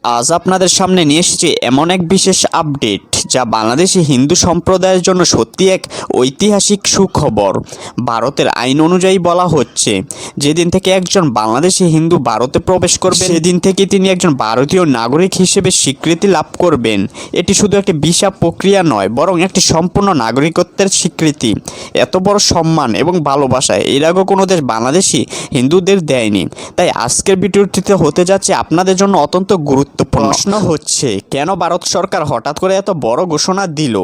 আজ আপনাদের সামনে নিয়ে এসেছি এমন এক বিশেষ আপডেট যা বাংলাদেশি হিন্দু সম্প্রদায়ের জন্য সত্যি এক ঐতিহাসিক সুখবর। ভারতের আইন অনুযায়ী বলা হচ্ছে, যেদিন থেকে একজন বাংলাদেশি হিন্দু ভারতে প্রবেশ করবে সেদিন থেকে তিনি একজন ভারতীয় নাগরিক হিসেবে স্বীকৃতি লাভ করবেন। এটি শুধু একটি ভিসা প্রক্রিয়া নয়, বরং একটি সম্পূর্ণ নাগরিকত্বের স্বীকৃতি। এত বড় সম্মান এবং ভালোবাসায় এর আগে কোনো দেশ বাংলাদেশি হিন্দুদের দেয়নি। তাই আজকের ভিডিওটিতে হতে যাচ্ছে আপনাদের জন্য অত্যন্ত গুরুত্বপূর্ণ। প্রশ্ন হচ্ছে, কেন ভারত সরকার হঠাৎ করে এত বড় ঘোষণা দিল?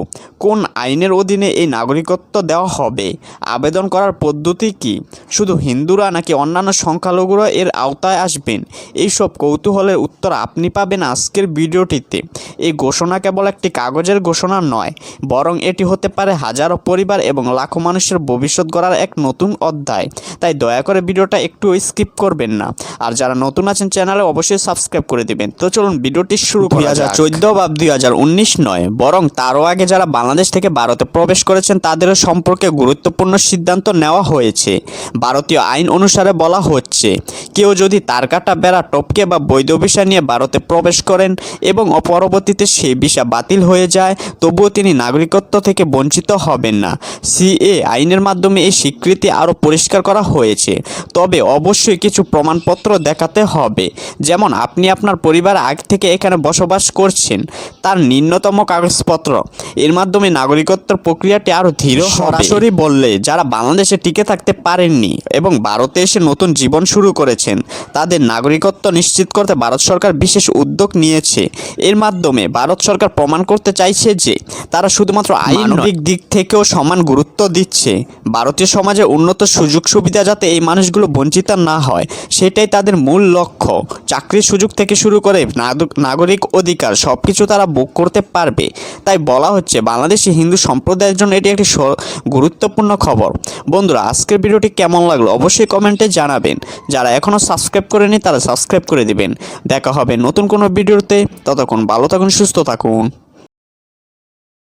কোন আইনের অধীনে এই নাগরিকত্ব দেওয়া হবে? আবেদন করার পদ্ধতি কি? শুধু হিন্দুরা নাকি অন্যান্য সংখ্যালঘুরা এর আওতায় আসবেন? এইসব কৌতূহলের উত্তর আপনি পাবেন আজকের ভিডিওটিতে। এই ঘোষণা কেবল একটি কাগজের ঘোষণা নয়, বরং এটি হতে পারে হাজারো পরিবার এবং লাখো মানুষের ভবিষ্যৎ গড়ার এক নতুন অধ্যায়। তাই দয়া করে ভিডিওটা একটু স্কিপ করবেন না। আর যারা নতুন আছেন চ্যানেলে অবশ্যই সাবস্ক্রাইব করে দিবেন। তো চলুন ভিডিওটি শুরু করা যাক। 2014 বা 2019 নয়, বরং তারও আগে যারা বাংলাদেশ থেকে ভারতে প্রবেশ করেছেন তাদের সম্পর্কে গুরুত্বপূর্ণ সিদ্ধান্ত নেওয়া হয়েছে। ভারতীয় আইন অনুসারে বলা হচ্ছে, কেউ যদি তার কাটা বেড়া টপকে বা বৈধ ভিসা নিয়ে ভারতে প্রবেশ করেন এবং পরবর্তীতে সেই ভিসা বাতিল হয়ে যায়, তবুও তিনি নাগরিকত্ব থেকে বঞ্চিত হবেন না। সিএ আইনের মাধ্যমে এই স্বীকৃতি আরও পরিষ্কার করা হয়েছে। তবে অবশ্যই কিছু প্রমাণপত্র দেখাতে হবে, যেমন আপনি আপনার পরিবার আগে থেকে এখানে বসবাস করছেন, তার ন্যূনতম কাগজপত্র। এর মাধ্যমে নাগরিকত্বের প্রক্রিয়াটি আরও ধীর হবে। সরাসরি বললে, যারা বাংলাদেশে টিকে থাকতে পারেননি এবং ভারতে এসে নতুন জীবন শুরু করেছেন, তাদের নাগরিকত্ব নিশ্চিত করতে ভারত সরকার বিশেষ উদ্যোগ নিয়েছে। এর মাধ্যমে ভারত সরকার প্রমাণ করতে চাইছে যে তারা শুধুমাত্র আইনিক দিক থেকেও সমান গুরুত্ব দিচ্ছে। ভারতীয় সমাজে উন্নত সুযোগ সুবিধা যাতে এই মানুষগুলো বঞ্চিত না হয়, সেটাই তাদের মূল লক্ষ্য। চাকরির সুযোগ থেকে শুরু করে নাগরিক অধিকার সবকিছু তারা ভোগ করতে পারবে। তাই বলা হচ্ছে, বাংলাদেশি হিন্দু সম্প্রদায়ের জন্য এটি একটি গুরুত্বপূর্ণ খবর। বন্ধুরা, আজকের ভিডিওটি কেমন লাগলো অবশ্যই কমেন্টে জানাবেন। যারা এখনও সাবস্ক্রাইব করেনি তারা সাবস্ক্রাইব করে দিবেন। দেখা হবে নতুন কোনো ভিডিওতে। ততক্ষণ ভালো থাকুন, সুস্থ থাকুন।